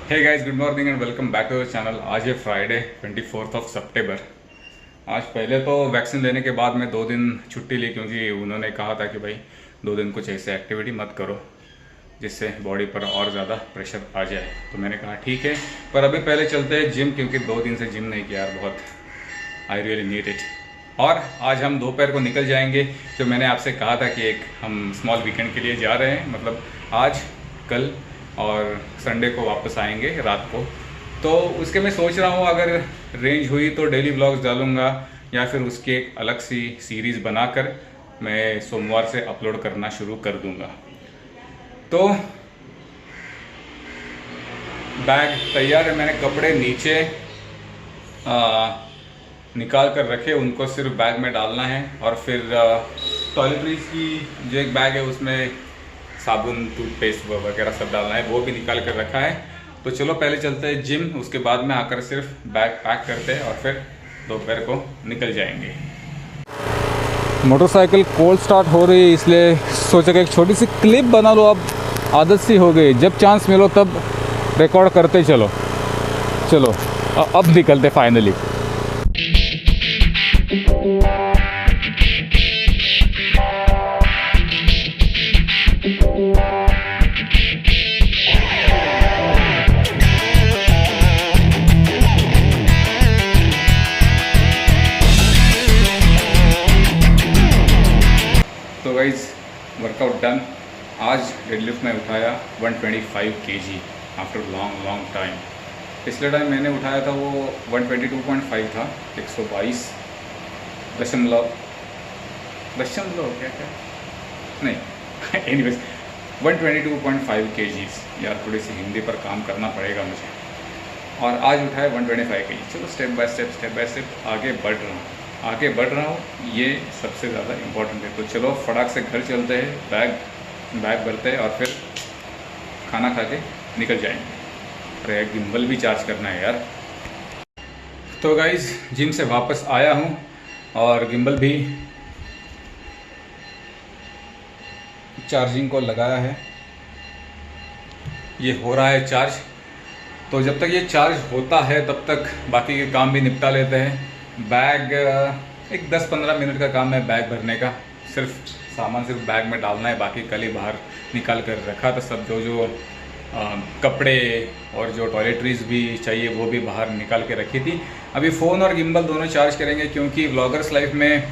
Hey guys, good morning and welcome back to the channel. आज है Friday 24 सितंबर। आज पहले तो वैक्सीन लेने के बाद मैं 2 दिन छुट्टी ली, क्योंकि उन्होंने कहा था कि भाई 2 दिन कुछ ऐसे एक्टिविटी मत करो जिससे बॉडी पर और ज़्यादा प्रेशर आ जाए। तो मैंने कहा ठीक है, पर अभी पहले चलते हैं जिम, क्योंकि 2 दिन से जिम नहीं किया यार, बहुत आई रियली नीड इट। और आज हम दोपहर को निकल जाएंगे। जो मैंने आपसे कहा था कि एक हम स्मॉल वीकेंड के लिए जा रहे हैं, मतलब आज, कल और संडे को वापस आएंगे रात को। तो उसके मैं सोच रहा हूँ, अगर रेंज हुई तो डेली व्लॉग्स डालूँगा, या फिर उसकी एक अलग सी सीरीज़ बनाकर मैं सोमवार से अपलोड करना शुरू कर दूँगा। तो बैग तैयार है, मैंने कपड़े नीचे निकाल कर रखे, उनको सिर्फ बैग में डालना है। और फिर टॉयलेटरीज की जो एक बैग है उसमें साबुन, टूथपेस्ट वगैरह सब डालना है, वो भी निकाल कर रखा है। तो चलो पहले चलते हैं जिम, उसके बाद में आकर सिर्फ बैग पैक करते हैं और फिर दोपहर को निकल जाएंगे। मोटरसाइकिल कोल्ड स्टार्ट हो रही है, इसलिए सोचा कि एक छोटी सी क्लिप बना लो। अब आदत सी हो गई, जब चांस मिलो तब रिकॉर्ड करते चलो। अब निकलते फाइनली। तो गाइज, वर्कआउट डन। आज डेडलिफ्ट में उठाया 125 kg आफ्टर लॉन्ग टाइम। पिछले टाइम मैंने उठाया था वो 122.5 था, 122 दशमलव क्या नहीं एनीवेज 122.5 kgs। यार थोड़ी सी हिंदी पर काम करना पड़ेगा मुझे। और आज उठाया 125 kg। चलो स्टेप बाय स्टेप आगे बढ़ रहा हूँ, ये सबसे ज़्यादा इम्पोर्टेंट है। तो चलो फटाक से घर चलते हैं, बैग भरते हैं और फिर खाना खा के निकल जाएंगे। अरे गिम्बल भी चार्ज करना है यार। तो गाइज, जिम से वापस आया हूँ और गिम्बल भी चार्जिंग को लगाया है, ये हो रहा है चार्ज। तो जब तक ये चार्ज होता है तब तक बाकी के काम भी निपटा लेते हैं। बैग एक 10-15 मिनट का काम है बैग भरने का। सामान सिर्फ बैग में डालना है, बाकी कल ही बाहर निकाल कर रखा था सब। जो कपड़े और जो टॉयलेटरीज भी चाहिए वो भी बाहर निकाल के रखी थी। अभी फ़ोन और गिम्बल दोनों चार्ज करेंगे, क्योंकि व्लॉगर्स लाइफ में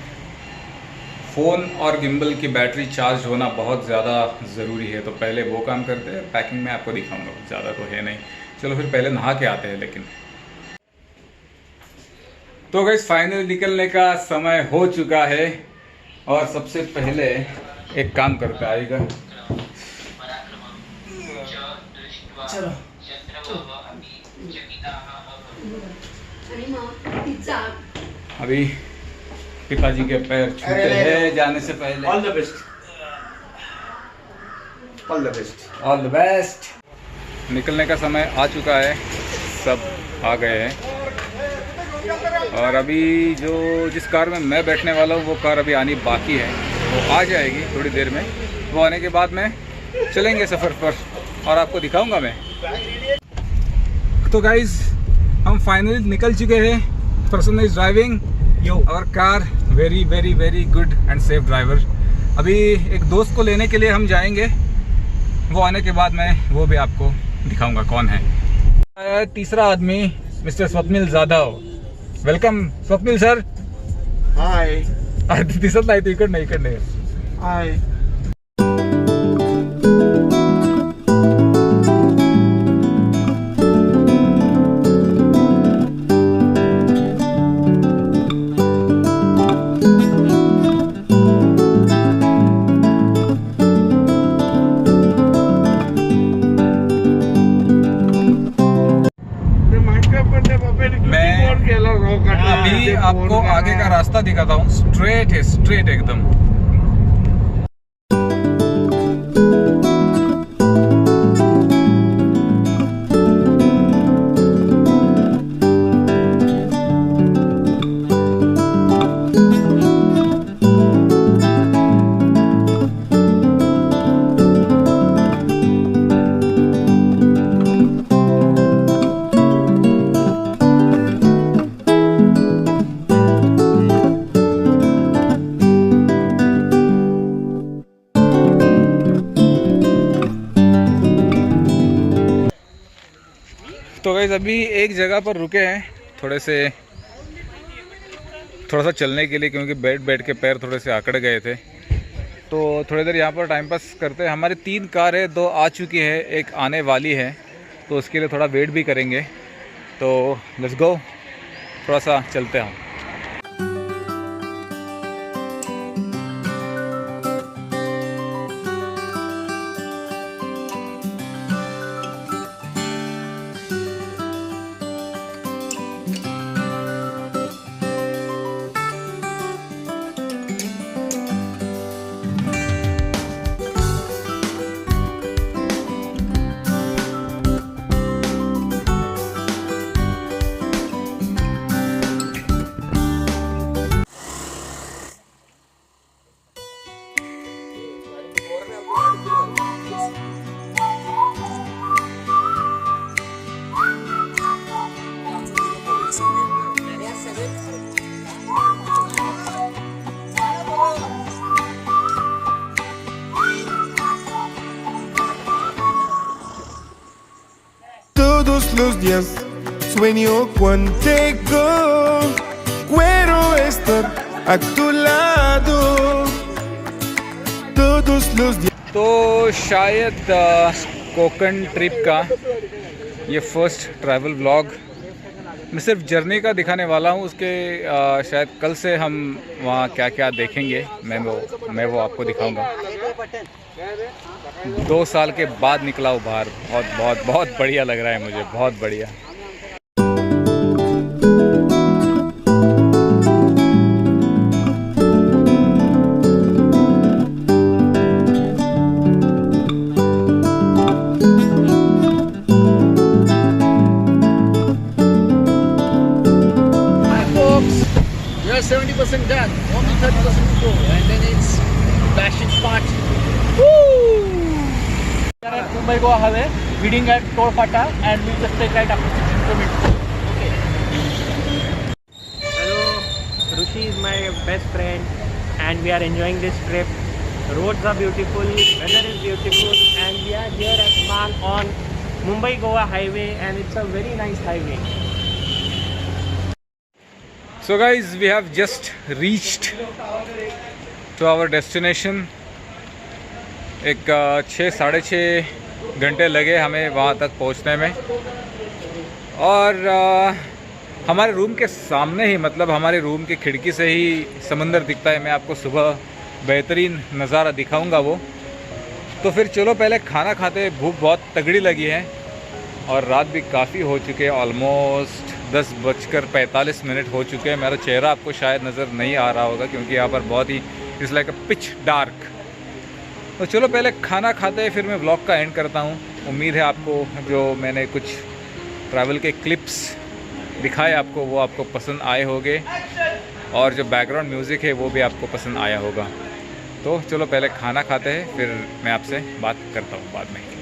फ़ोन और गिम्बल की बैटरी चार्ज होना बहुत ज़्यादा ज़रूरी है। तो पहले वो काम करते हैं, पैकिंग में आपको दिखाऊंगा, ज़्यादा तो है नहीं। चलो फिर पहले नहा के आते हैं। लेकिन तो गाइस, फाइनल निकलने का समय हो चुका है और सबसे पहले एक काम करते आएगा। चलो अभी पिताजी के पैर छूते हैं जाने से पहले। All the best. निकलने का समय आ चुका है, सब आ गए हैं। और अभी जिस कार में मैं बैठने वाला हूँ वो कार अभी आनी बाकी है, वो आ जाएगी थोड़ी देर में। वो आने के बाद में चलेंगे सफ़र पर और आपको दिखाऊंगा मैं। तो गाइज, हम फाइनली निकल चुके हैं। पर्सन इज ड्राइविंग और car, very very very good and safe driver. अभी एक दोस्त को लेने के लिए हम जाएंगे, वो आने के बाद मैं वो भी आपको दिखाऊंगा कौन है। तीसरा आदमी mister Swapnil Jadhav. Welcome Swapnil sir. Hi. दिसत नाही, तू इकडे हाय। अभी आपको आगे का रास्ता दिखाता हूँ, स्ट्रेट है, स्ट्रेट एकदम। तो गाइस अभी एक जगह पर रुके हैं थोड़ा सा चलने के लिए, क्योंकि बैठ के पैर थोड़े से आकड़ गए थे। तो थोड़ी देर यहाँ पर टाइम पास करते हैं। हमारी 3 कार है, 2 आ चुकी है, एक आने वाली है, तो उसके लिए थोड़ा वेट भी करेंगे। तो लेट्स गो, थोड़ा सा चलते हैं। Todos los días sueño contigo, quiero estar a tu lado. Todos los días. तो शायद कोकण ट्रिप का ये फर्स्ट ट्रैवल व्लॉग मैं सिर्फ जर्नी का दिखाने वाला हूँ। उसके शायद कल से हम वहाँ क्या क्या देखेंगे मैं वो आपको दिखाऊंगा। 2 साल के बाद निकला हूँ बाहर, बहुत बढ़िया लग रहा है मुझे, बहुत बढ़िया। We are 70% done. Only 30% to go, and then it's bashing party. We are at Mumbai Goa Highway, reading at Toll Fata, and we just take right after 16 kilometers. Okay. Hello, Rushi is my best friend and we are enjoying this trip. Roads are beautiful, weather is beautiful, and we are here at Man on Mumbai Goa Highway, and it's a very nice highway. So guys, we have just reached to our destination. एक 6-6.5 घंटे लगे हमें वहाँ तक पहुँचने में, और हमारे रूम के सामने ही, मतलब हमारे रूम की खिड़की से ही समंदर दिखता है। मैं आपको सुबह बेहतरीन नज़ारा दिखाऊंगा वो। तो फिर चलो पहले खाना खाते, भूख बहुत तगड़ी लगी है और रात भी काफ़ी हो चुके हैं, ऑलमोस्ट 10:45 हो चुके हैं। मेरा चेहरा आपको शायद नज़र नहीं आ रहा होगा क्योंकि यहाँ पर बहुत ही it's like a pitch dark. तो चलो पहले खाना खाते हैं, फिर मैं व्लॉग का एंड करता हूँ। उम्मीद है आपको जो मैंने कुछ ट्रैवल के क्लिप्स दिखाए आपको वो आपको पसंद आए होंगे, और जो बैकग्राउंड म्यूज़िक है वो भी आपको पसंद आया होगा। तो चलो पहले खाना खाते हैं, फिर मैं आपसे बात करता हूँ बाद में।